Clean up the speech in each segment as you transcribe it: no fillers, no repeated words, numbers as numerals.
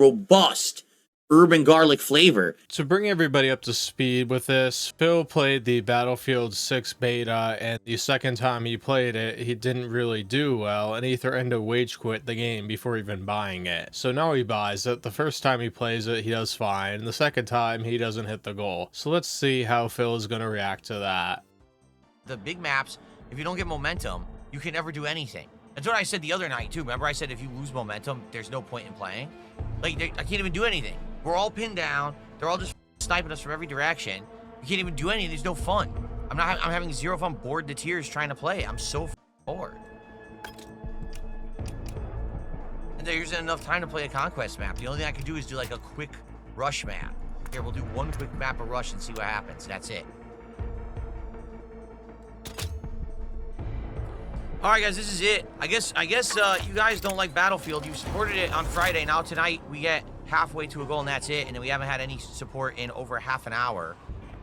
robust urban garlic flavor. To bring everybody up to speed with this, Phil played the Battlefield 6 beta, and the second time he played it, he didn't really do well, and he threatened to rage quit the game before even buying it. So now he buys it. The first time he plays it, he does fine, and the second time, he doesn't hit the goal. So let's see how Phil is going to react to that. The big maps, if you don't get momentum, you can never do anything. That's what I said the other night, too. Remember I said if you lose momentum, there's no point in playing? Like, I can't even do anything. We're all pinned down. They're all just sniping us from every direction. You can't even do anything. There's no fun. I'm having zero fun, bored to tears trying to play. I'm so bored. And there isn't enough time to play a Conquest map. The only thing I can do is do like a quick rush map. Here, we'll do one quick map of rush and see what happens. That's it. All right, guys, this is it. I guess you guys don't like Battlefield. You supported it on Friday. Now tonight we get halfway to a goal and that's it. And then we haven't had any support in over half an hour.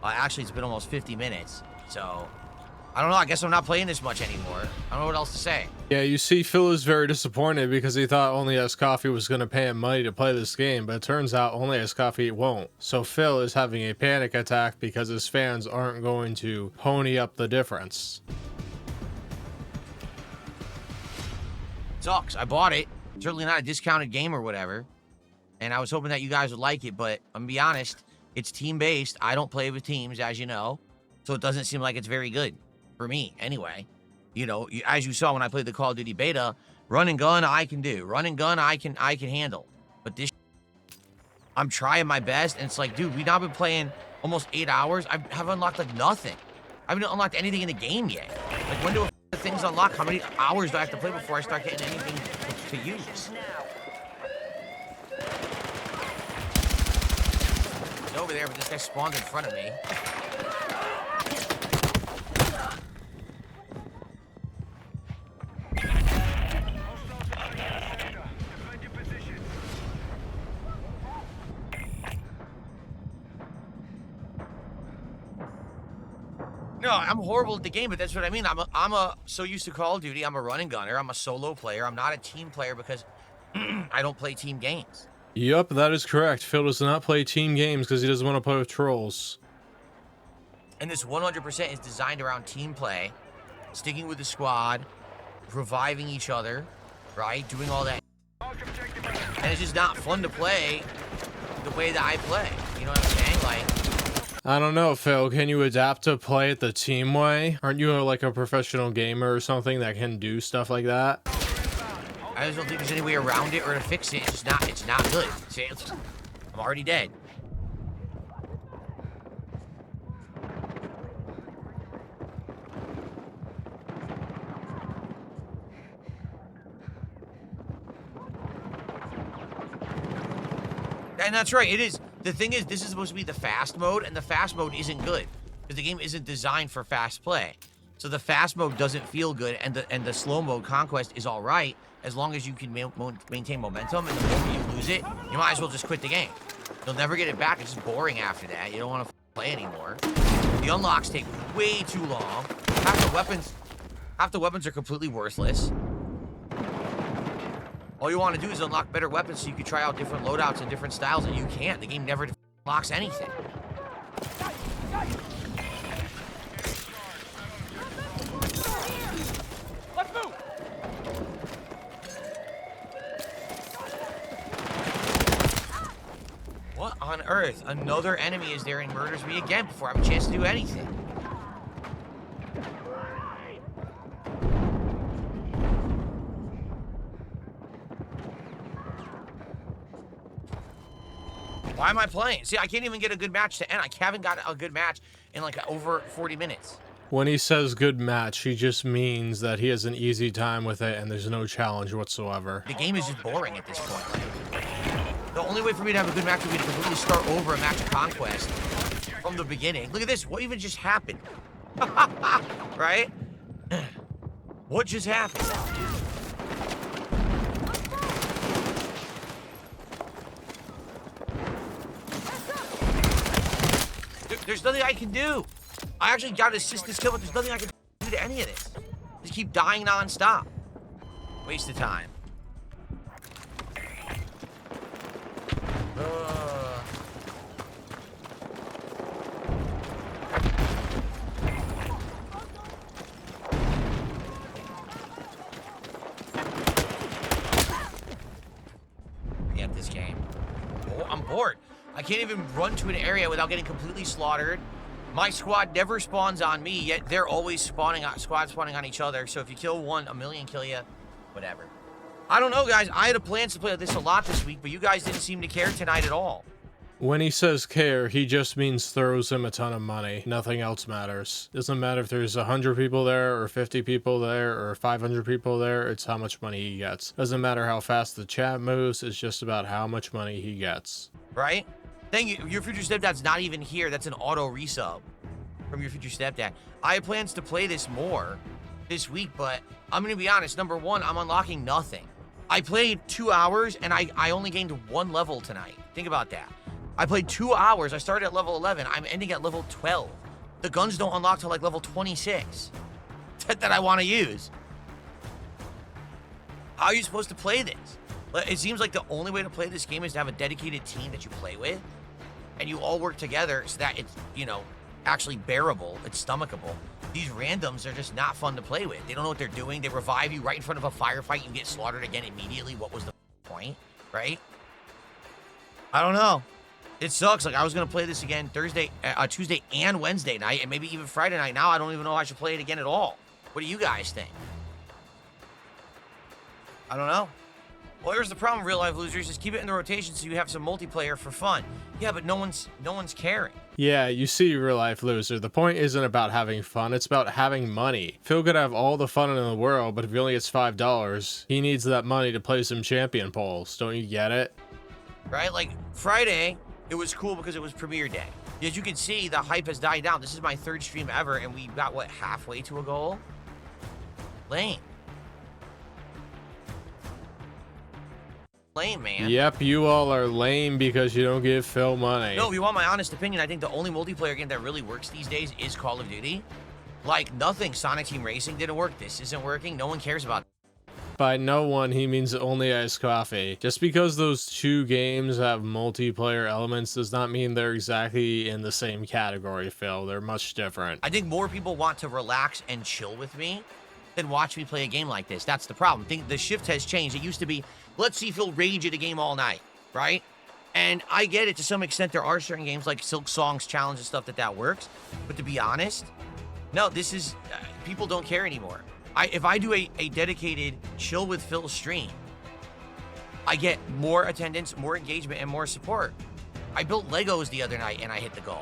Actually, it's been almost 50 minutes. So I don't know. I guess I'm not playing this much anymore. I don't know what else to say. Yeah, you see, Phil is very disappointed because he thought Only Ice Coffee was going to pay him money to play this game, but it turns out Only Ice Coffee won't. So Phil is having a panic attack because his fans aren't going to pony up the difference. Sucks. I bought it. Certainly not a discounted game or whatever. And I was hoping that you guys would like it, but I'm gonna be honest, it's team-based. I don't play with teams, as you know, so it doesn't seem like it's very good for me anyway. You know, as you saw when I played the Call of Duty beta, run and gun I can do. Run and gun I can handle. But this, I'm trying my best, and it's like, dude, we've now been playing almost 8 hours. I haven't unlocked like nothing. I haven't unlocked anything in the game yet. Like, when do things unlock? How many hours do I have to play before I start getting anything to use? He's over there, but this guy spawned in front of me. No, I'm horrible at the game, but that's what I mean. I'm so used to Call of Duty. I'm a run and gunner. I'm a solo player. I'm not a team player because I don't play team games. Yup, that is correct. Phil does not play team games because he doesn't want to play with trolls. And this 100% is designed around team play, sticking with the squad, reviving each other, right? Doing all that. And it's just not fun to play the way that I play. You know what I'm saying? Like, I don't know, Phil. Can you adapt to play it the team way? Aren't you like a professional gamer or something that can do stuff like that? I just don't think there's any way around it or to fix it. It's not good. See, I'm already dead. And that's right, it is. The thing is, this is supposed to be the fast mode, and the fast mode isn't good because the game isn't designed for fast play. So the fast mode doesn't feel good, and the slow mode Conquest is all right as long as you can maintain momentum. And the moment you lose it, you might as well just quit the game. You'll never get it back. It's just boring after that. You don't want to play anymore. The unlocks take way too long. Half the weapons are completely worthless. All you want to do is unlock better weapons so you can try out different loadouts and different styles, and you can't. The game never unlocks anything. Let's move. What on earth? Another enemy is there and murders me again before I have a chance to do anything. Why am I playing? See, I can't even get a good match to end. I haven't got a good match in like over 40 minutes. When he says good match, he just means that he has an easy time with it and there's no challenge whatsoever. The game is just boring at this point. The only way for me to have a good match would be to completely start over a match of Conquest from the beginning. Look at this. What even just happened? Right? What just happened? There's nothing I can do. I actually got to assist this kill, but there's nothing I can do to any of this. Just keep dying non-stop. Waste of time. this game. Oh, I'm bored. I can't even run to an area without getting completely slaughtered. My squad never spawns on me, yet they're always spawning on each other. So if you kill one, a million kill you. Whatever. I don't know, guys. I had plans to play this a lot this week, but you guys didn't seem to care tonight at all. When he says care, he just means throws him a ton of money. Nothing else matters. Doesn't matter if there's 100 people there, or 50 people there, or 500 people there, it's how much money he gets. Doesn't matter how fast the chat moves, it's just about how much money he gets. Right? Thank you. Your future stepdad's not even here. That's an auto resub from your future stepdad. I have plans to play this more this week, but I'm going to be honest. Number one, I'm unlocking nothing. I played 2 hours, and I only gained 1 level tonight. Think about that. I played 2 hours. I started at level 11. I'm ending at level 12. The guns don't unlock till like level 26 that I want to use. How are you supposed to play this? It seems like the only way to play this game is to have a dedicated team that you play with, and you all work together so that it's, you know, actually bearable. It's stomachable. These randoms are just not fun to play with. They don't know what they're doing. They revive you right in front of a firefight. You get slaughtered again immediately. What was the point, right? I don't know. It sucks. Like, I was going to play this again Tuesday and Wednesday night, and maybe even Friday night. Now I don't even know if I should play it again at all. What do you guys think? I don't know. Well, here's the problem, real life losers, is keep it in the rotation so you have some multiplayer for fun. Yeah, but no one's caring. Yeah, you see, real life loser, the point isn't about having fun, it's about having money. Phil could have all the fun in the world, but if he only gets $5, he needs that money to play some champion polls. Don't you get it? Right? Like, Friday, it was cool because it was premiere day. As you can see, the hype has died down. This is my 3rd stream ever, and we got, what, halfway to a goal? Lame. Lame, man. Yep, you all are lame because you don't give Phil money. No, if you want my honest opinion, I think the only multiplayer game that really works these days is Call of Duty. Like, nothing. Sonic Team Racing didn't work. This isn't working. No one cares about it. By no one, he means only iced coffee. Just because those 2 games have multiplayer elements does not mean they're exactly in the same category, Phil. They're much different. I think more people want to relax and chill with me than watch me play a game like this. That's the problem. I think the shift has changed. It used to be, let's see Phil rage at a game all night, right? And I get it to some extent. There are certain games like Silk Song's Challenge and stuff that works. But to be honest, no, this is, people don't care anymore. If I do a dedicated chill with Phil stream, I get more attendance, more engagement, and more support. I built Legos the other night and I hit the goal,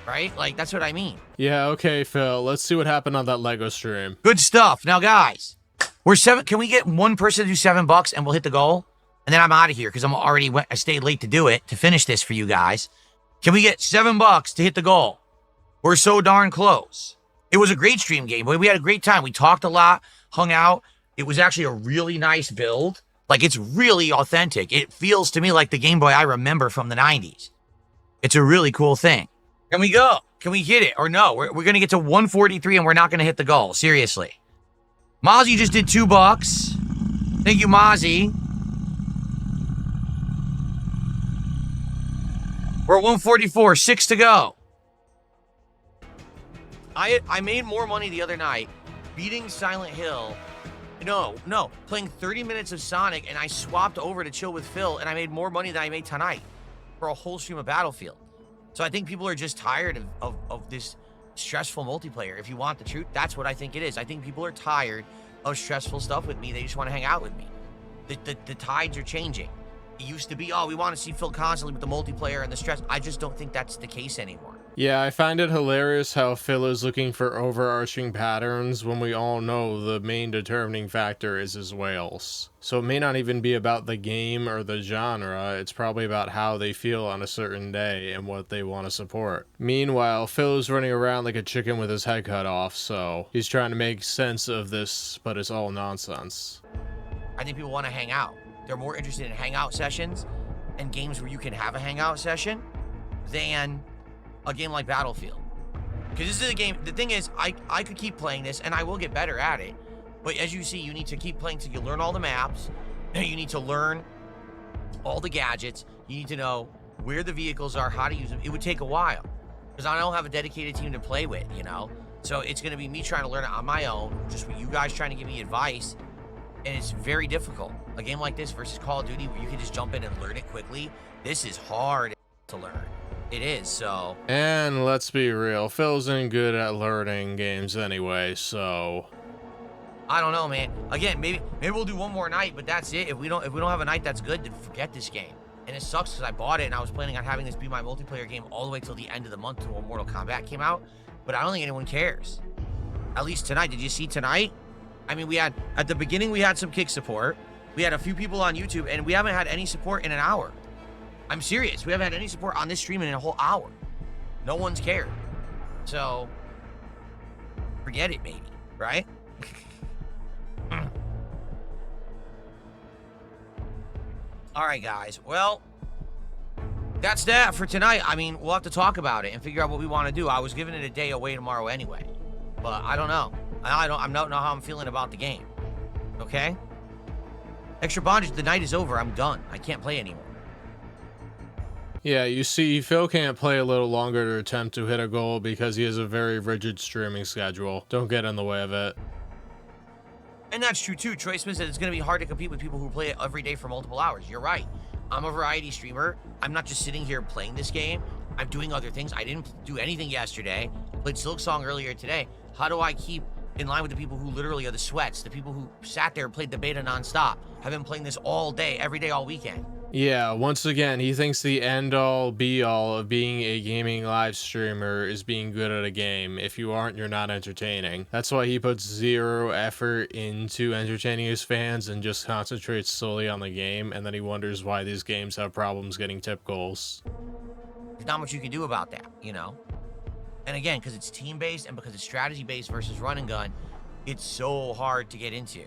right? Like, that's what I mean. Yeah, okay, Phil. Let's see what happened on that Lego stream. Good stuff. Now, guys, we're 7. Can we get one person to do $7 and we'll hit the goal? And then I'm out of here because I stayed late to do it, to finish this for you guys. Can we get $7 to hit the goal? We're so darn close. It was a great stream game, but we had a great time. We talked a lot, hung out. It was actually a really nice build. Like, it's really authentic. It feels to me like the Game Boy I remember from the 90s. It's a really cool thing. Can we go? Can we hit it? Or no? We're going to get to 143 and we're not going to hit the goal. Seriously. Mozzie just did $2. Thank you, Mozzie. We're at 144, 6 to go. I made more money the other night beating Silent Hill. No, playing 30 minutes of Sonic, and I swapped over to chill with Phil, and I made more money than I made tonight for a whole stream of Battlefield. So I think people are just tired of this stressful multiplayer. If you want the truth, that's what I think it is. I think people are tired of stressful stuff with me. They just want to hang out with me. The tides are changing. It used to be, oh, we want to see Phil constantly with the multiplayer and the stress. I just don't think that's the case anymore. Yeah, I find it hilarious how Phil is looking for overarching patterns when we all know the main determining factor is his whales. So it may not even be about the game or the genre, it's probably about how they feel on a certain day and what they want to support. Meanwhile, Phil is running around like a chicken with his head cut off, so he's trying to make sense of this, but it's all nonsense. I think people want to hang out. They're more interested in hangout sessions and games where you can have a hangout session than a game like Battlefield. Because this is a game, the thing is, I could keep playing this and I will get better at it. But as you see, you need to keep playing till you learn all the maps. You need to learn all the gadgets. You need to know where the vehicles are, how to use them. It would take a while. Because I don't have a dedicated team to play with, you know? So it's going to be me trying to learn it on my own, just with you guys trying to give me advice. And it's very difficult. A game like this versus Call of Duty where you can just jump in and learn it quickly, this is hard to learn. It is, so. And let's be real, Phil isn't good at learning games anyway, so. I don't know, man. Again, maybe we'll do one more night, but that's it. If we don't have a night that's good, then forget this game. And it sucks because I bought it and I was planning on having this be my multiplayer game all the way till the end of the month till Mortal Kombat came out. But I don't think anyone cares. At least tonight. Did you see tonight? I mean, at the beginning, we had some kick support. We had a few people on YouTube, and we haven't had any support in an hour. I'm serious. We haven't had any support on this stream in a whole hour. No one's cared. So, forget it, maybe. Right? All right, guys. Well, that's that for tonight. I mean, we'll have to talk about it and figure out what we want to do. I was giving it a day away tomorrow anyway, but I don't know. I don't know how I'm feeling about the game. Okay? Extra bondage. The night is over. I'm done. I can't play anymore. Yeah, you see, Phil can't play a little longer to attempt to hit a goal because he has a very rigid streaming schedule. Don't get in the way of it. And that's true too. Troy Smith said it's going to be hard to compete with people who play it every day for multiple hours. You're right. I'm a variety streamer. I'm not just sitting here playing this game. I'm doing other things. I didn't do anything yesterday. Played Silk Song earlier today. How do I keep in line with the people who literally are the sweats, the people who sat there and played the beta nonstop, have been playing this all day, every day, all weekend? Yeah, once again, he thinks the end-all, be-all of being a gaming live streamer is being good at a game. If you aren't, you're not entertaining. That's why he puts zero effort into entertaining his fans and just concentrates solely on the game, and then he wonders why these games have problems getting tip goals. There's not much you can do about that, you know? And again, because it's team-based and because it's strategy-based versus run and gun, it's so hard to get into.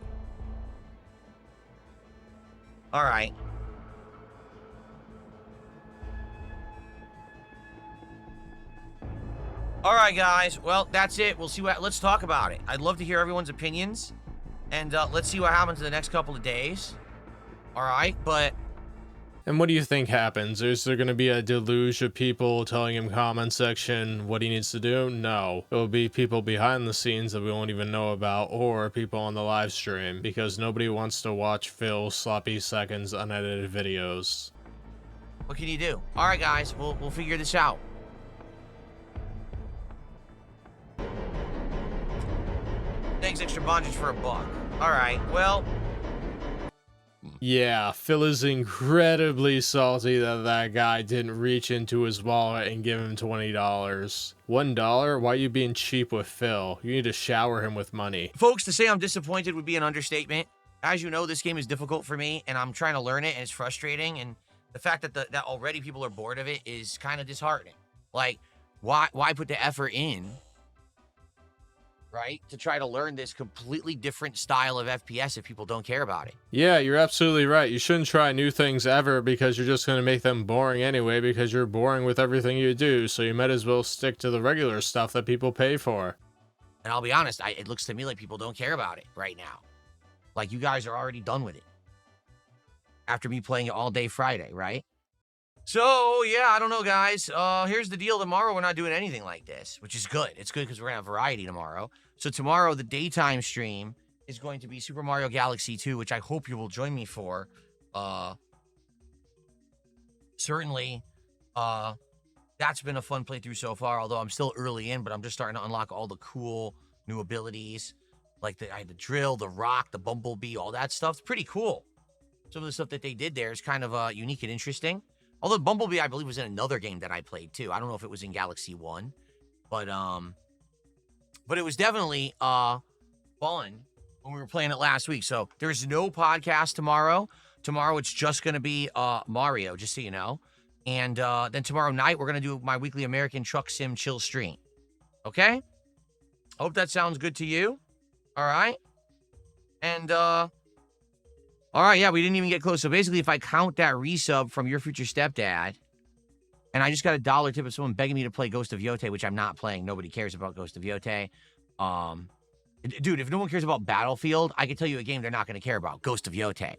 All right. All right, guys. Well, that's it. We'll see what. Let's talk about it. I'd love to hear everyone's opinions, and let's see what happens in the next couple of days. All right, but. And what do you think happens? Is there going to be a deluge of people telling him comment section what he needs to do? No. It will be people behind the scenes that we won't even know about, or people on the live stream, because nobody wants to watch Phil's sloppy seconds unedited videos. What can you do? All right, guys. We'll figure this out. Thanks, extra bondage for $1. All right, well. Yeah, Phil is incredibly salty that that guy didn't reach into his wallet and give him $20. $1? Why are you being cheap with Phil? You need to shower him with money. Folks, to say I'm disappointed would be an understatement. As you know, this game is difficult for me, and I'm trying to learn it, and it's frustrating, and the fact that that already people are bored of it is kind of disheartening. Like, why put the effort in, right, to try to learn this completely different style of FPS if people don't care about it? Yeah, you're absolutely right. You shouldn't try new things ever because you're just going to make them boring anyway because you're boring with everything you do, so you might as well stick to the regular stuff that people pay for. And I'll be honest, it looks to me like people don't care about it right now. Like, you guys are already done with it after me playing it all day Friday, right? So, yeah, I don't know, guys. Here's the deal. Tomorrow, we're not doing anything like this, which is good. It's good because we're going to have variety tomorrow. So tomorrow, the daytime stream is going to be Super Mario Galaxy 2, which I hope you will join me for. Certainly, that's been a fun playthrough so far, although I'm still early in, but I'm just starting to unlock all the cool new abilities. Like the drill, the rock, the bumblebee, all that stuff. It's pretty cool. Some of the stuff that they did there is kind of unique and interesting. Although Bumblebee, I believe, was in another game that I played, too. I don't know if it was in Galaxy 1. But it was definitely fun when we were playing it last week. So there's no podcast tomorrow. Tomorrow, it's just going to be Mario, just so you know. And then tomorrow night, we're going to do my weekly American Truck Sim Chill stream. Okay? I hope that sounds good to you. All right? And, all right, yeah, we didn't even get close. So basically, if I count that resub from Your Future Stepdad, and I just got a $1 tip of someone begging me to play Ghost of Yote, which I'm not playing. Nobody cares about Ghost of Yote. Dude, if no one cares about Battlefield, I can tell you a game they're not going to care about. Ghost of Yote.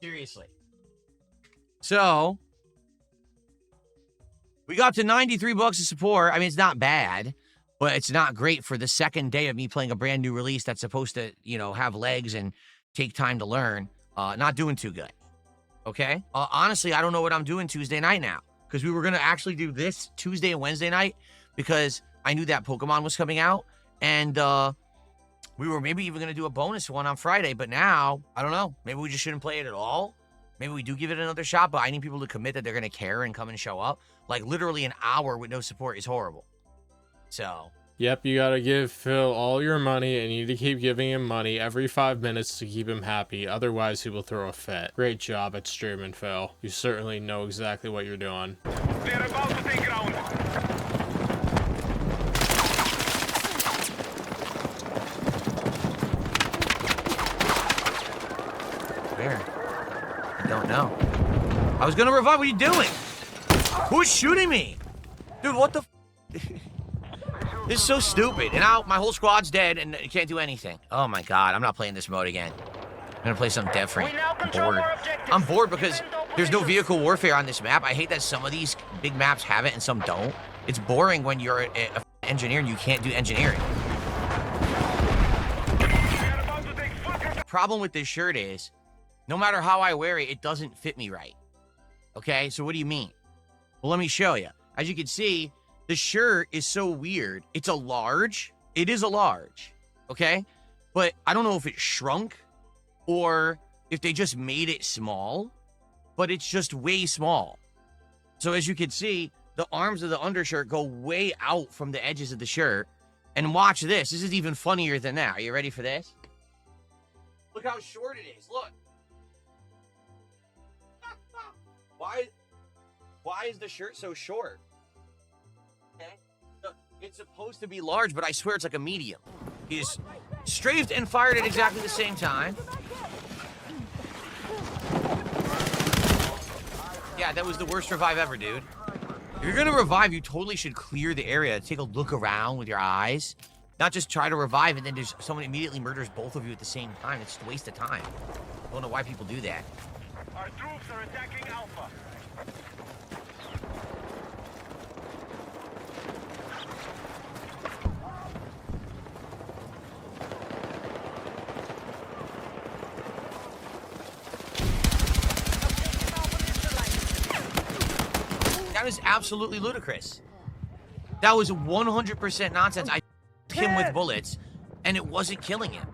Seriously. So, we got to $93 of support. I mean, it's not bad. but it's not great for the second day of me playing a brand new release that's supposed to, have legs and take time to learn. Not doing too good. Okay? Honestly, I don't know what I'm doing Tuesday night now, because we were going to actually do this Tuesday and Wednesday night because I knew that Pokemon was coming out, and we were maybe even going to do a bonus one on Friday, but now, I don't know. Maybe we just shouldn't play it at all. Maybe we do give it another shot, but I need people to commit that they're going to care and come and show up. Like, literally an hour with no support is horrible. So... Yep, you gotta give Phil all your money, and you need to keep giving him money every 5 minutes to keep him happy, otherwise he will throw a fit. Great job at streaming, Phil. You certainly know exactly what you're doing. They're about to take ground. Where? I don't know. I was gonna revive. What are you doing? Who's shooting me? Dude, what the... This is so stupid. And now my whole squad's dead and you can't do anything. Oh my god, I'm not playing this mode again. I'm gonna play something different. I'm bored. I'm bored because there's no vehicle warfare on this map. I hate that some of these big maps have it and some don't. It's boring when you're an engineer and you can't do engineering. The problem with this shirt is, no matter how I wear it, it doesn't fit me right. Okay, so what do you mean? Well, let me show you. As you can see, the shirt is so weird. It's a large. It is a large, okay? But I don't know if it shrunk or if they just made it small, but it's just way small. So as you can see, the arms of the undershirt go way out from the edges of the shirt. And watch this. This is even funnier than that. Are you ready for this? Look how short it is. Look. Why is the shirt so short? Okay. It's supposed to be large, but I swear it's like a medium. He's strafed and fired at exactly the same time. Yeah, that was the worst revive ever, dude. If you're gonna revive, you totally should clear the area. Take a look around with your eyes. Not just try to revive and then there's someone immediately murders both of you at the same time. It's just a waste of time. I don't know why people do that. Our troops are attacking Alpha. That is absolutely ludicrous. That was 100% nonsense. I hit him with bullets, and it wasn't killing him.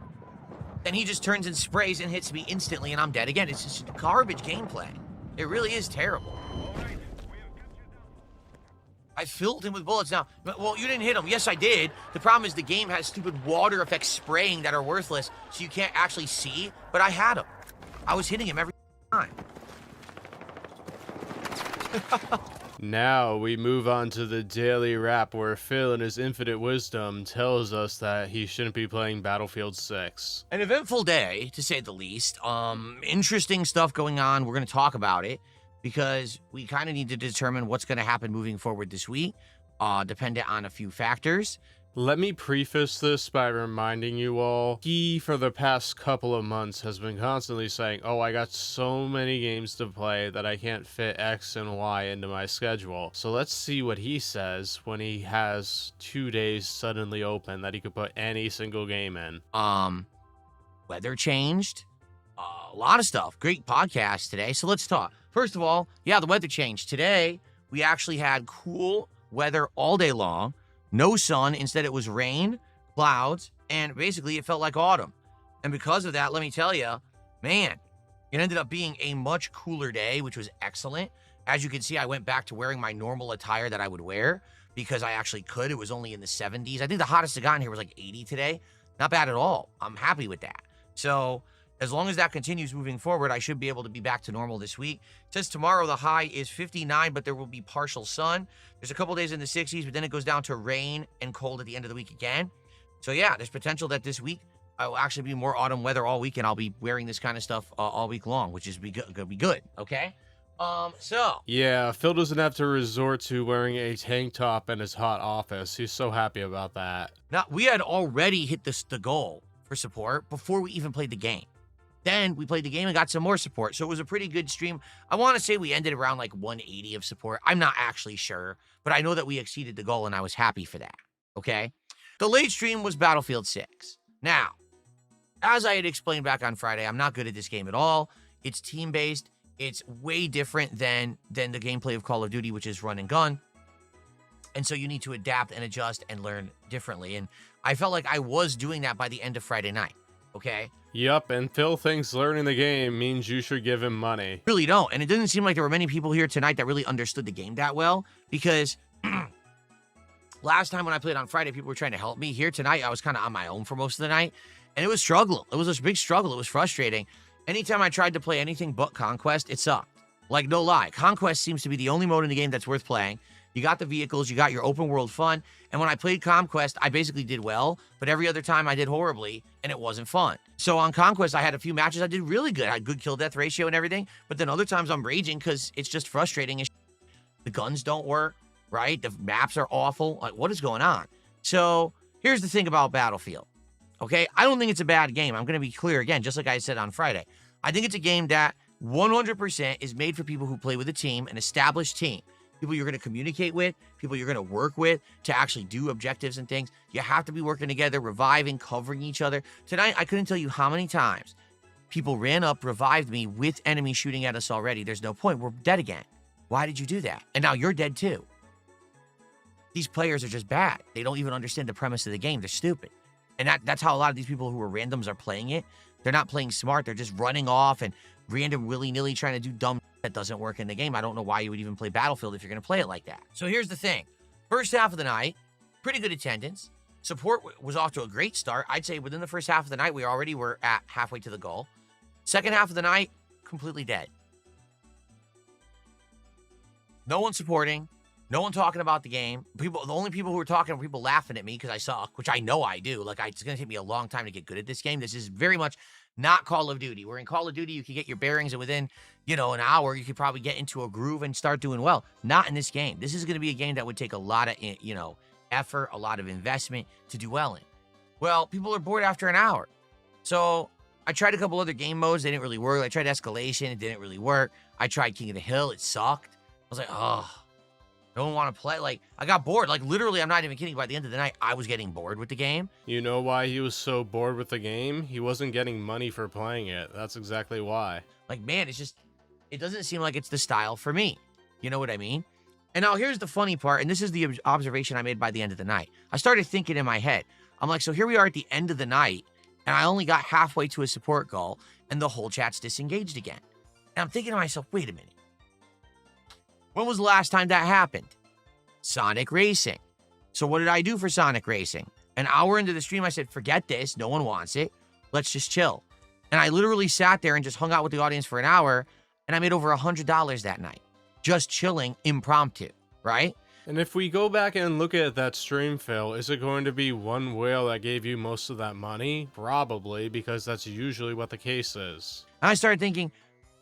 Then he just turns and sprays and hits me instantly, and I'm dead again. It's just garbage gameplay. It really is terrible. I filled him with bullets now. Well, you didn't hit him. Yes, I did. The problem is the game has stupid water effects spraying that are worthless, so you can't actually see, but I had him. I was hitting him every time. Now we move on to the daily wrap where Phil in his infinite wisdom tells us that he shouldn't be playing Battlefield 6. An eventful day, to say the least. Interesting stuff going on. We're going to talk about it because we kind of need to determine what's going to happen moving forward this week, dependent on a few factors. Let me preface this by reminding you all, he for the past couple of months has been constantly saying, oh, I got so many games to play that I can't fit X and Y into my schedule. So let's see what he says when he has 2 days suddenly open that he could put any single game in. Weather changed. A lot of stuff. Great podcast today. So let's talk. First of all, yeah, the weather changed. Today, we actually had cool weather all day long. No sun, instead it was rain, clouds, and basically it felt like autumn. And because of that, let me tell you, man, it ended up being a much cooler day, which was excellent. As you can see, I went back to wearing my normal attire that I would wear because I actually could. It was only in the 70s. I think the hottest it got in here was like 80 today. Not bad at all. I'm happy with that. So as long as that continues moving forward, I should be able to be back to normal this week. It says tomorrow the high is 59, but there will be partial sun. There's a couple days in the 60s, but then it goes down to rain and cold at the end of the week again. So yeah, there's potential that this week I will actually be more autumn weather all week, and I'll be wearing this kind of stuff all week long, which is gonna be good. Okay. Yeah, Phil doesn't have to resort to wearing a tank top in his hot office. He's so happy about that. Now, we had already hit the goal for support before we even played the game. Then we played the game and got some more support. So it was a pretty good stream. I want to say we ended around like 180 of support. I'm not actually sure, but I know that we exceeded the goal and I was happy for that. okay? The late stream was Battlefield 6. Now, as I had explained back on Friday, I'm not good at this game at all. It's team-based. It's way different than the gameplay of Call of Duty, which is run and gun. And so you need to adapt and adjust and learn differently. And I felt like I was doing that by the end of Friday night, okay? Yup, and Phil thinks learning the game means you should give him money. Really don't. And it doesn't seem like there were many people here tonight that really understood the game that well, because last time when I played on Friday, people were trying to help me. Here tonight, I was kind of on my own for most of the night, and it was struggle. It was a big struggle. It was frustrating. Anytime I tried to play anything but Conquest, it sucked. Like, no lie. Conquest seems to be the only mode in the game that's worth playing. You got the vehicles, you got your open world fun, and when I played Conquest, I basically did well, but every other time I did horribly, and it wasn't fun. So on Conquest, I had a few matches I did really good. I had good kill-death ratio and everything, but then other times I'm raging because it's just frustrating. The guns don't work, right? The maps are awful. Like, what is going on? So here's the thing about Battlefield, okay? I don't think it's a bad game. I'm going to be clear again, just like I said on Friday. I think it's a game that 100% is made for people who play with a team, an established team. People you're going to communicate with, people you're going to work with to actually do objectives and things. You have to be working together, reviving, covering each other. Tonight, I couldn't tell you how many times people ran up, revived me with enemies shooting at us already. There's no point. We're dead again. Why did you do that? And now you're dead too. These players are just bad. They don't even understand the premise of the game. They're stupid. And that's how a lot of these people who are randoms are playing it. They're not playing smart. They're just running off and random willy-nilly trying to do dumb that doesn't work in the game. I don't know why you would even play Battlefield if you're going to play it like that. So here's the thing. First half of the night, pretty good attendance. Support was off to a great start. I'd say within the first half of the night, we already were at halfway to the goal. Second half of the night, completely dead. No one supporting. No one talking about the game. The only people who were talking were people laughing at me because I suck, which I know I do. Like, it's going to take me a long time to get good at this game. This is very much not Call of Duty. Where in Call of Duty, you can get your bearings, and within, an hour, you could probably get into a groove and start doing well. Not in this game. This is going to be a game that would take a lot of, effort, a lot of investment to do well in. Well, people are bored after an hour. So I tried a couple other game modes. They didn't really work. I tried Escalation. It didn't really work. I tried King of the Hill. It sucked. I was like, oh, I don't want to play. Like, I got bored. Like, literally, I'm not even kidding. By the end of the night, I was getting bored with the game. You know why he was so bored with the game? He wasn't getting money for playing it. That's exactly why. Like, man, it doesn't seem like it's the style for me. You know what I mean? And now here's the funny part, and this is the observation I made by the end of the night. I started thinking in my head. I'm like, so here we are at the end of the night, and I only got halfway to a support goal, and the whole chat's disengaged again. And I'm thinking to myself, wait a minute. When was the last time that happened? Sonic Racing. So what did I do for Sonic Racing? An hour into the stream, I said, forget this. No one wants it. Let's just chill. And I literally sat there and just hung out with the audience for an hour, and I made over $100 that night. Just chilling, impromptu, right? And if we go back and look at that stream, Phil, is it going to be one whale that gave you most of that money? Probably, because that's usually what the case is. And I started thinking,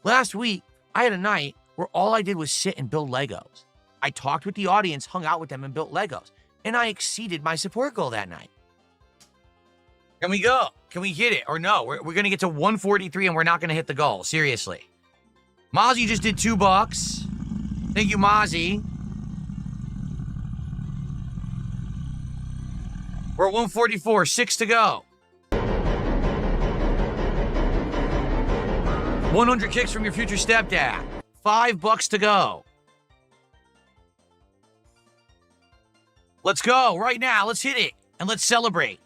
last week, I had a night where all I did was sit and build Legos. I talked with the audience, hung out with them, and built Legos. And I exceeded my support goal that night. Can we go? Can we get it? Or no? We're going to get to 143 and we're not going to hit the goal. Seriously. Mozzie just did $2. Thank you, Mozzie. We're at 144. 6 to go. 100 kicks from your future stepdad. $5 to go. Let's go right now. Let's hit it and let's celebrate.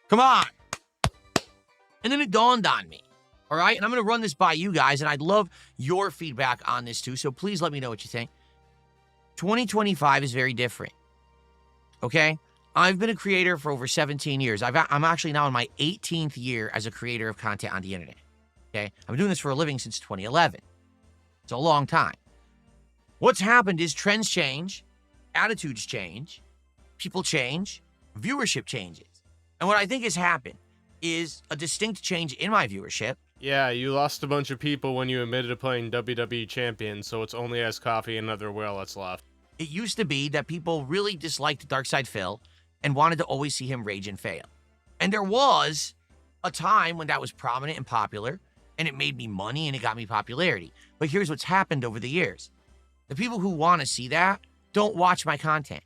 Come on. And then it dawned on me. All right. And I'm going to run this by you guys. And I'd love your feedback on this too. So please let me know what you think. 2025 is very different. Okay. I've been a creator for over 17 years. I'm actually now in my 18th year as a creator of content on the internet. Okay. I've been doing this for a living since 2011. It's a long time. What's happened is trends change. Attitudes change, people change, viewership changes. And what I think has happened is a distinct change in my viewership. Yeah, you lost a bunch of people when you admitted to playing WWE Champion, so it's only as Coffee and another whale that's left. It used to be that people really disliked Darkside Phil and wanted to always see him rage and fail. And there was a time when that was prominent and popular, and it made me money and it got me popularity. But here's what's happened over the years. The people who want to see that don't watch my content.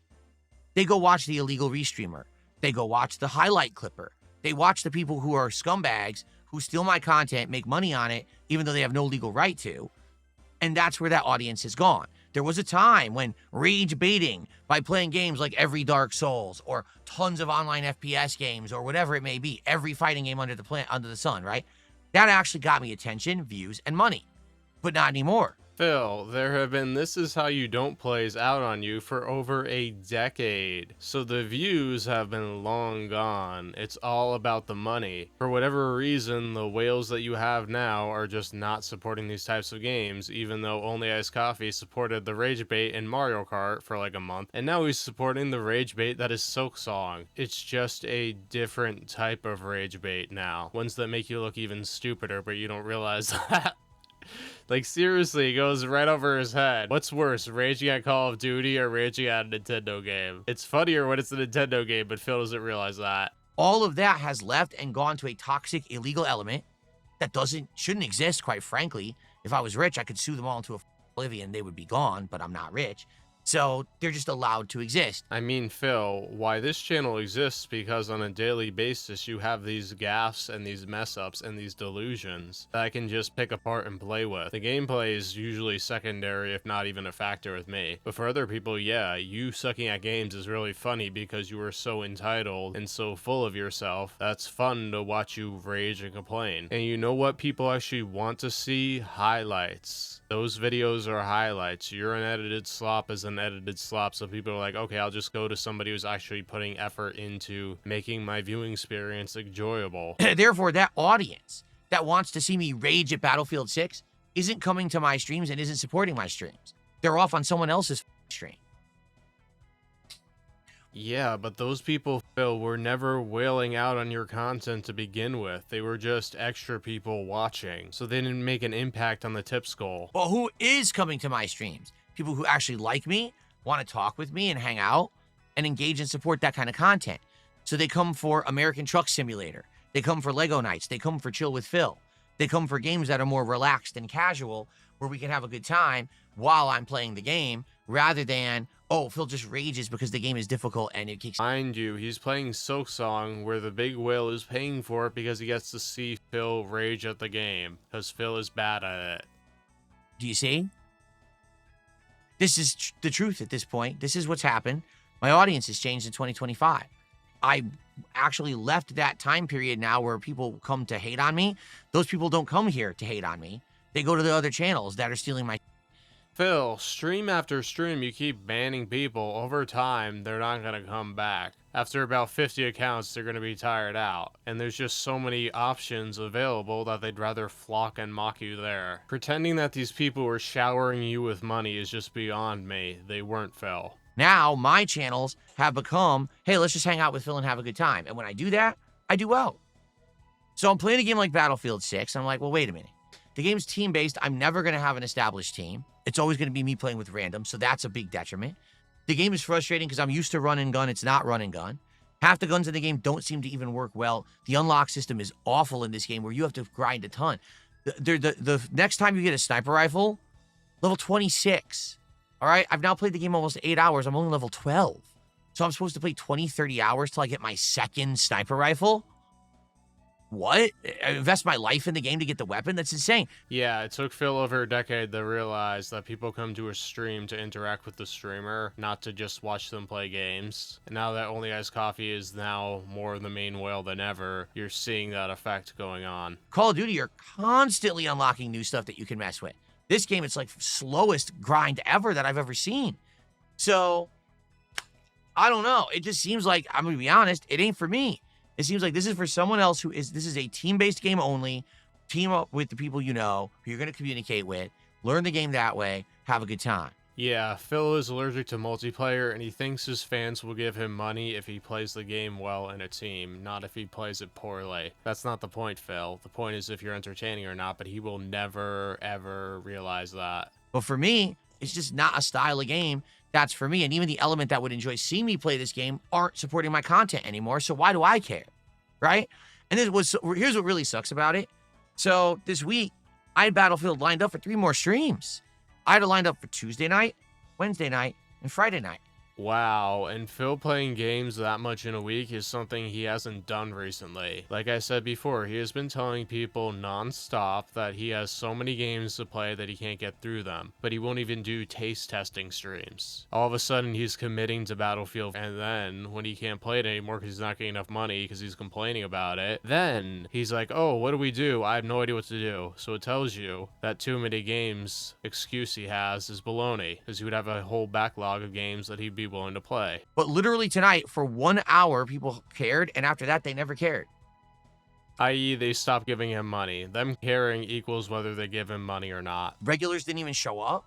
They go watch the illegal restreamer. They go watch the highlight clipper. They watch the people who are scumbags who steal my content, make money on it, even though they have no legal right to. And that's where that audience has gone. There was a time when rage baiting by playing games like every Dark Souls or tons of online FPS games or whatever it may be, every fighting game under the sun, right? That actually got me attention, views, and money. But not anymore. Phil, there have been This Is How You Don't plays out on you for over a decade. So the views have been long gone. It's all about the money. For whatever reason, the whales that you have now are just not supporting these types of games, even though Only Iced Coffee supported the rage bait in Mario Kart for like a month, and now he's supporting the rage bait that is Silksong. It's just a different type of rage bait now. Ones that make you look even stupider, but you don't realize that. Like, seriously, it goes right over his head. What's worse, raging at Call of Duty or raging at a Nintendo game? It's funnier when it's a Nintendo game, but Phil doesn't realize that. All of that has left and gone to a toxic, illegal element that shouldn't exist, quite frankly. If I was rich, I could sue them all into oblivion. They would be gone, but I'm not rich. So they're just allowed to exist. I mean, Phil, why this channel exists because on a daily basis you have these gaffes and these mess ups and these delusions that I can just pick apart and play with. The gameplay is usually secondary, if not even a factor with me. But for other people, yeah, you sucking at games is really funny because you are so entitled and so full of yourself. That's fun to watch you rage and complain. And you know what people actually want to see? Highlights. Those videos are highlights. Your unedited slop is an edited slop, so people are like, okay, I'll just go to somebody who's actually putting effort into making my viewing experience enjoyable. Therefore, that audience that wants to see me rage at Battlefield 6 isn't coming to my streams and isn't supporting my streams. They're off on someone else's stream. Yeah, but those people, Phil, were never wailing out on your content to begin with. They were just extra people watching, so they didn't make an impact on the tip goal. Well, who is coming to my streams? People who actually like me, want to talk with me and hang out and engage and support that kind of content. So they come for American Truck Simulator. They come for Lego Nights. They come for Chill with Phil. They come for games that are more relaxed and casual where we can have a good time while I'm playing the game rather than, oh, Phil just rages because the game is difficult and it kicks. Mind you, he's playing Silksong where the big whale is paying for it because he gets to see Phil rage at the game because Phil is bad at it. Do you see? This is the truth at this point. This is what's happened. My audience has changed in 2025. I actually left that time period now where people come to hate on me. Those people don't come here to hate on me. They go to the other channels that are stealing my... Phil, stream after stream, you keep banning people. Over time, they're not going to come back. After about 50 accounts, they're going to be tired out. And there's just so many options available that they'd rather flock and mock you there. Pretending that these people were showering you with money is just beyond me. They weren't, Phil. Now, my channels have become, hey, let's just hang out with Phil and have a good time. And when I do that, I do well. So I'm playing a game like Battlefield 6. And I'm like, well, wait a minute. The game's team-based. I'm never going to have an established team. It's always going to be me playing with random. So that's a big detriment. The game is frustrating because I'm used to run and gun. It's not run and gun. Half the guns in the game don't seem to even work well. The unlock system is awful in this game where you have to grind a ton. The next time you get a sniper rifle, level 26. All right, I've now played the game almost 8 hours. I'm only level 12. So I'm supposed to play 20, 30 hours till I get my second sniper rifle? What? I invest my life in the game to get the weapon? That's insane. Yeah, it took Phil over a decade to realize that people come to a stream to interact with the streamer, not to just watch them play games. And now that Only Iced Coffee is now more the main whale than ever, you're seeing that effect going on. Call of Duty, you're constantly unlocking new stuff that you can mess with. This game, it's like slowest grind ever that I've ever seen. So, I don't know. It just seems like, I'm going to be honest, it ain't for me. It seems like this is for someone else this is a team-based game only. Team up with the people you know, who you're going to communicate with, learn the game that way, have a good time. Yeah, Phil is allergic to multiplayer, and he thinks his fans will give him money if he plays the game well in a team, not if he plays it poorly. That's not the point, Phil. The point is if you're entertaining or not, but he will never, ever realize that. But for me, it's just not a style of game that's for me. And even the element that would enjoy seeing me play this game aren't supporting my content anymore, so why do I care, right? And here's what really sucks about it. So this week, I had Battlefield lined up for 3 more streams. I had it lined up for Tuesday night, Wednesday night, and Friday night. Wow, and Phil playing games that much in a week is something he hasn't done recently. Like I said before, he has been telling people non-stop that he has so many games to play that he can't get through them, but he won't even do taste testing streams. All of a sudden he's committing to Battlefield, and then when he can't play it anymore because he's not getting enough money because he's complaining about it, then he's like, oh, what do we do? I have no idea what to do. So it tells you that too many games excuse he has is baloney, because he would have a whole backlog of games that he'd be willing to play. But literally tonight, for 1 hour, people cared, and after that, they never cared. I.e., they stopped giving him money. Them caring equals whether they give him money or not. Regulars didn't even show up.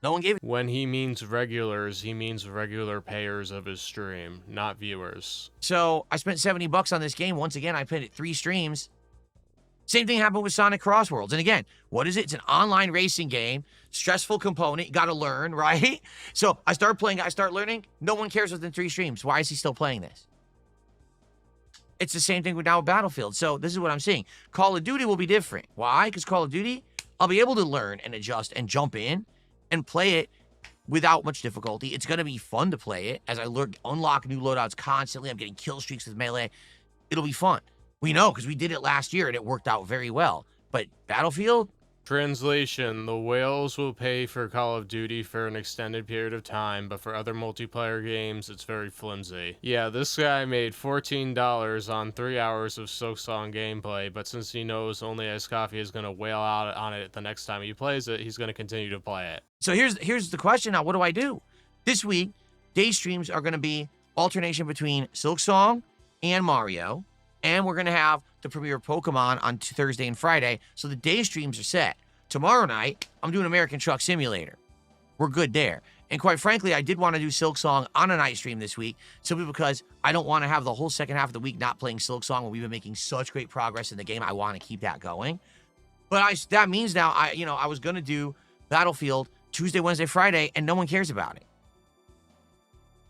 No one gave it. When he means regulars, he means regular payers of his stream, not viewers. So I spent $70 on this game. Once again, I played it 3 streams. Same thing happened with Sonic Crossworlds. And again, what is it? It's an online racing game. Stressful component. You got to learn, right? So I start playing. I start learning. No one cares within 3 streams. Why is he still playing this? It's the same thing with now with Battlefield. So this is what I'm seeing. Call of Duty will be different. Why? Because Call of Duty, I'll be able to learn and adjust and jump in and play it without much difficulty. It's going to be fun to play it as I learn, unlock new loadouts constantly. I'm getting kill streaks with melee. It'll be fun. We know because we did it last year and it worked out very well. But Battlefield? Translation: the whales will pay for Call of Duty for an extended period of time, but for other multiplayer games, it's very flimsy. Yeah, this guy made $14 on 3 hours of Silksong gameplay, but since he knows only Ice Coffee is going to wail out on it the next time he plays it, he's going to continue to play it. So here's the question now. What do I do? This week, day streams are going to be alternation between Silksong and Mario. And we're going to have the premiere of Pokemon on Thursday and Friday. So the day streams are set. Tomorrow night, I'm doing American Truck Simulator. We're good there. And quite frankly, I did want to do Silksong on a night stream this week, simply because I don't want to have the whole second half of the week not playing Silksong when we've been making such great progress in the game. I want to keep that going. But that means now, I was going to do Battlefield Tuesday, Wednesday, Friday, and no one cares about it.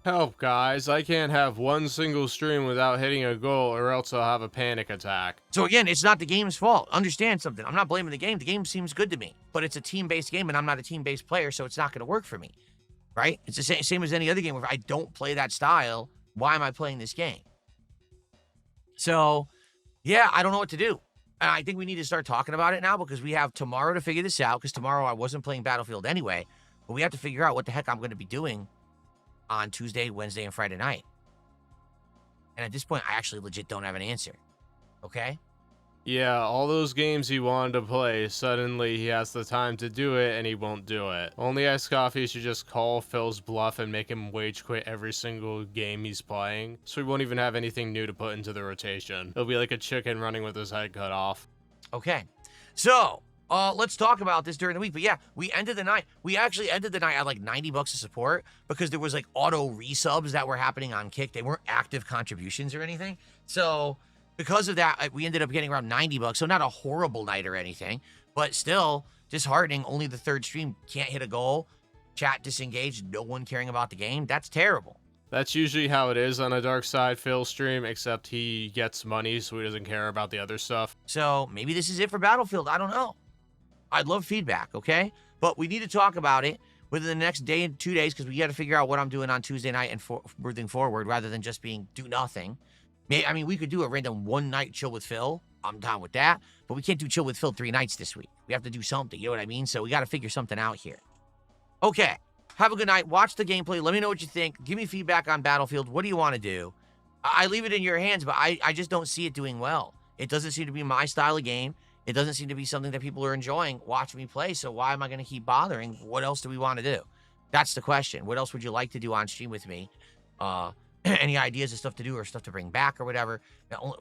Help, guys. I can't have one single stream without hitting a goal or else I'll have a panic attack. So again, it's not the game's fault. Understand something. I'm not blaming the game. The game seems good to me. But it's a team-based game, and I'm not a team-based player, so it's not going to work for me. Right? It's the same as any other game. If I don't play that style, why am I playing this game? So, yeah, I don't know what to do. And I think we need to start talking about it now because we have tomorrow to figure this out, because tomorrow I wasn't playing Battlefield anyway. But we have to figure out what the heck I'm going to be doing on Tuesday, Wednesday, and Friday night. And at this point, I actually legit don't have an answer. Okay? Yeah, all those games he wanted to play, suddenly he has the time to do it and he won't do it. Only Ice Coffee should just call Phil's bluff and make him rage quit every single game he's playing, so he won't even have anything new to put into the rotation. He'll be like a chicken running with his head cut off. Okay. So, let's talk about this during the week. But yeah, we ended the night. We actually ended the night at like $90 of support because there was like auto resubs that were happening on Kick. They weren't active contributions or anything. So because of that, we ended up getting around $90. So not a horrible night or anything, but still disheartening. Only the third stream can't hit a goal. Chat disengaged. No one caring about the game. That's terrible. That's usually how it is on a Dark Side Phil stream, except he gets money, so he doesn't care about the other stuff. So maybe this is it for Battlefield. I don't know. I'd love feedback, okay? But we need to talk about it within the next day and 2 days because we got to figure out what I'm doing on Tuesday night and moving forward rather than just being do nothing. I mean, we could do a random one-night chill with Phil. I'm down with that. But we can't do chill with Phil 3 nights this week. We have to do something, you know what I mean? So we got to figure something out here. Okay, have a good night. Watch the gameplay. Let me know what you think. Give me feedback on Battlefield. What do you want to do? I leave it in your hands, but I just don't see it doing well. It doesn't seem to be my style of game. It doesn't seem to be something that people are enjoying watching me play, so why am I going to keep bothering? What else do we want to do? That's the question. What else would you like to do on stream with me? Any ideas of stuff to do or stuff to bring back or whatever?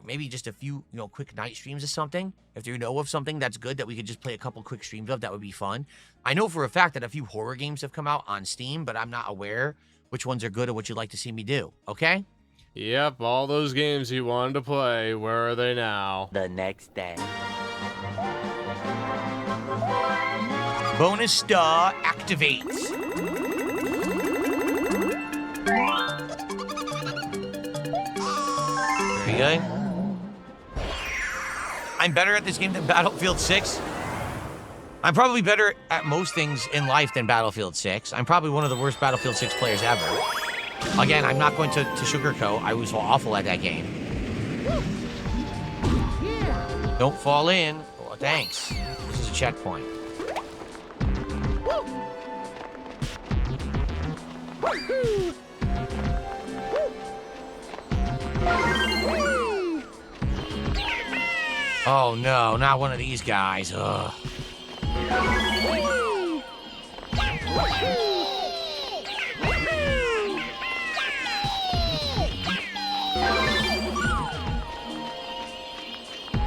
Maybe just a few, quick night streams or something. If you know of something that's good that we could just play a couple quick streams of, that would be fun. I know for a fact that a few horror games have come out on Steam, but I'm not aware which ones are good or what you'd like to see me do, okay? Yep, all those games he wanted to play, where are they now? The next day. Bonus star activates. Very good. I'm better at this game than Battlefield 6. I'm probably better at most things in life than Battlefield 6. I'm probably one of the worst Battlefield 6 players ever. Again, I'm not going to sugarcoat. I was awful at that game. Don't fall in. Oh, thanks. This is a checkpoint. Oh no, not one of these guys. Ugh.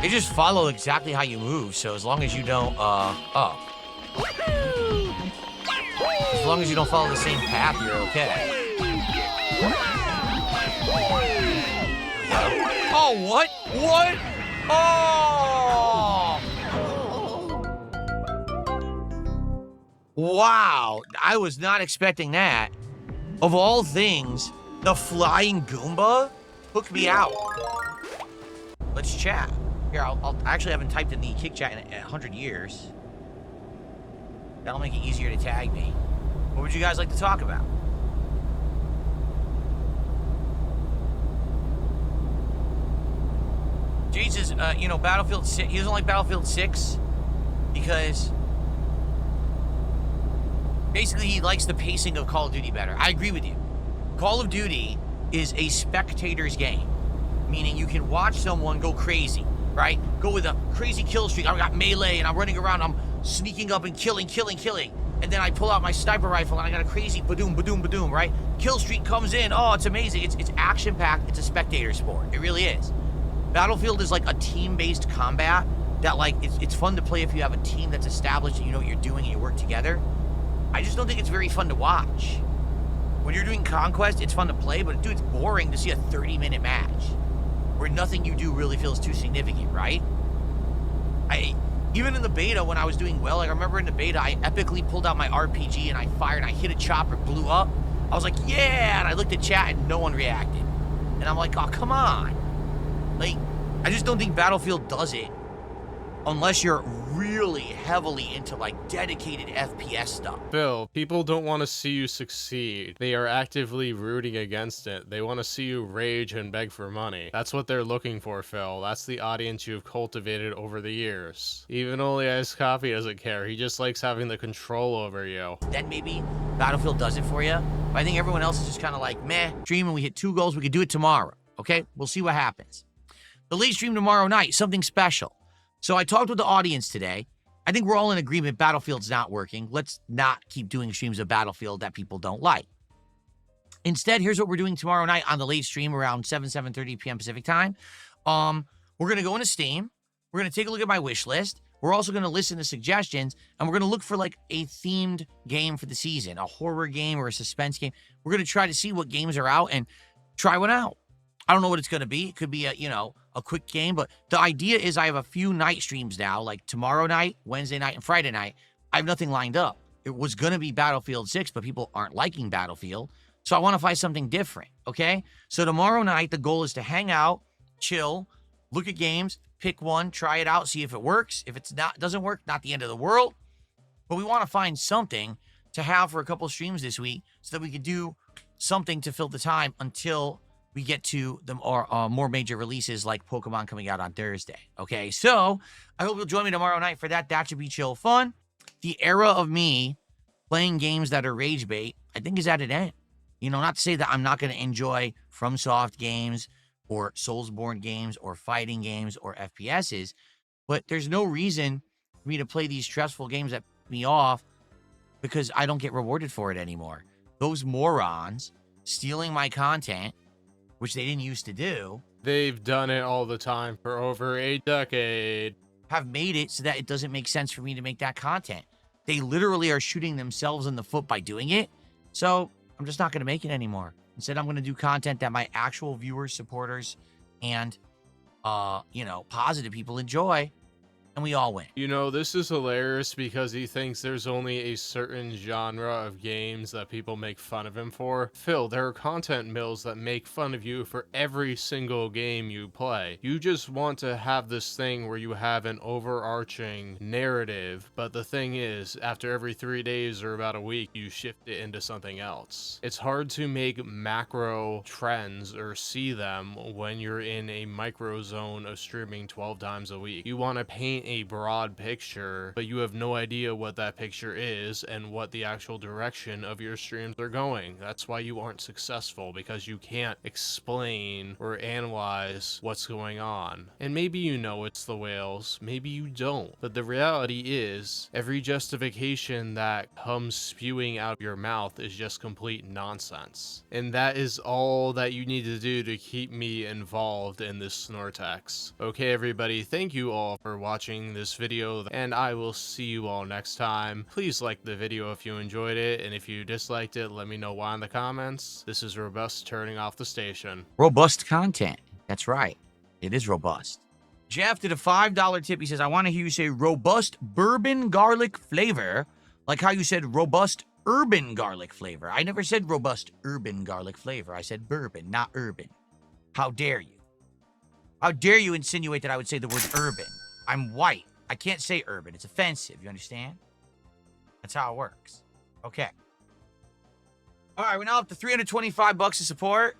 They just follow exactly how you move, so as long as you don't, oh. As long as you don't follow the same path, you're okay. Oh, what? What? Oh! Wow, I was not expecting that. Of all things, the flying Goomba hooked me out. Let's chat. Here, I actually haven't typed in the kick chat in 100 years. That'll make it easier to tag me. What would you guys like to talk about? Jesus, you know, Battlefield 6, he doesn't like Battlefield 6 because basically he likes the pacing of Call of Duty better. I agree with you. Call of Duty is a spectator's game, meaning you can watch someone go crazy, right? Go with a crazy kill streak. I got melee and I'm running around, I'm sneaking up and killing. And then I pull out my sniper rifle and I got a crazy badoom, right? Kill streak comes in. Oh, it's amazing. It's action-packed. It's a spectator sport. It really is. Battlefield is like a team-based combat that, like, it's fun to play if you have a team that's established and you know what you're doing and you work together. I just don't think it's very fun to watch. When you're doing Conquest, it's fun to play, but dude, it's boring to see a 30-minute match where nothing you do really feels too significant, right? Even in the beta, when I was doing well, like I remember in the beta, I epically pulled out my RPG and I fired and I hit a chopper, blew up. I was like, yeah, and I looked at chat and no one reacted. And I'm like, oh, come on. Like, I just don't think Battlefield does it unless you're really heavily into, like, dedicated FPS stuff. Phil, people don't want to see you succeed. They are actively rooting against it. They want to see you rage and beg for money. That's what they're looking for, Phil. That's the audience you've cultivated over the years. Even Only Ice Coffee doesn't care. He just likes having the control over you. Then maybe Battlefield does it for you. But I think everyone else is just kind of like, meh, stream and we hit 2 goals. We could do it tomorrow. Okay? We'll see what happens. The late stream tomorrow night, something special. So I talked with the audience today. I think we're all in agreement Battlefield's not working. Let's not keep doing streams of Battlefield that people don't like. Instead, here's what we're doing tomorrow night on the late stream around 7:30 p.m. Pacific time. We're going to go into Steam. We're going to take a look at my wish list. We're also going to listen to suggestions, and we're going to look for like a themed game for the season, a horror game or a suspense game. We're going to try to see what games are out and try one out. I don't know what it's going to be. It could be a quick game, but the idea is I have a few night streams now, like tomorrow night, Wednesday night, and Friday night. I have nothing lined up. It was going to be Battlefield 6, but people aren't liking Battlefield. So I want to find something different, okay? So tomorrow night, the goal is to hang out, chill, look at games, pick one, try it out, see if it works. If it's not, doesn't work, not the end of the world. But we want to find something to have for a couple streams this week so that we could do something to fill the time until we get to the more major releases like Pokemon coming out on Thursday. Okay, so I hope you'll join me tomorrow night for that. That should be chill fun. The era of me playing games that are rage bait, I think, is at an end. You know, not to say that I'm not going to enjoy FromSoft games or Soulsborne games or fighting games or FPSs, but there's no reason for me to play these stressful games that piss me off because I don't get rewarded for it anymore. Those morons stealing my content, which they didn't used to do. They've done it all the time for over a decade. Have made it so that it doesn't make sense for me to make that content. They literally are shooting themselves in the foot by doing it. So I'm just not going to make it anymore. Instead, I'm going to do content that my actual viewers, supporters, and, positive people enjoy. and we all win. You know, this is hilarious because he thinks there's only a certain genre of games that people make fun of him for. Phil, there are content mills that make fun of you for every single game you play. You just want to have this thing where you have an overarching narrative, but the thing is, after every 3 days or about a week, you shift it into something else. It's hard to make macro trends or see them when you're in a micro zone of streaming 12 times a week. You want to paint a broad picture, but you have no idea what that picture is and what the actual direction of your streams are going. That's why you aren't successful, because you can't explain or analyze what's going on. And maybe you know it's the whales, maybe you don't, but the reality is every justification that comes spewing out of your mouth is just complete nonsense. And that is all that you need to do to keep me involved in this Snortex. Okay, everybody, thank you all for watching this video, and I will see you all next time. Please like the video if you enjoyed it, and if you disliked it, let me know why in the comments. This is Robust turning off the station. Robust content. That's right. It is robust. Jeff did a $5 tip. He says, I want to hear you say robust bourbon garlic flavor, like how you said robust urban garlic flavor. I never said robust urban garlic flavor. I said bourbon, not urban. How dare you? How dare you insinuate that I would say the word urban? I'm white. I can't say urban. It's offensive. You understand? That's how it works. Okay. All right, we're now up to $325 to support.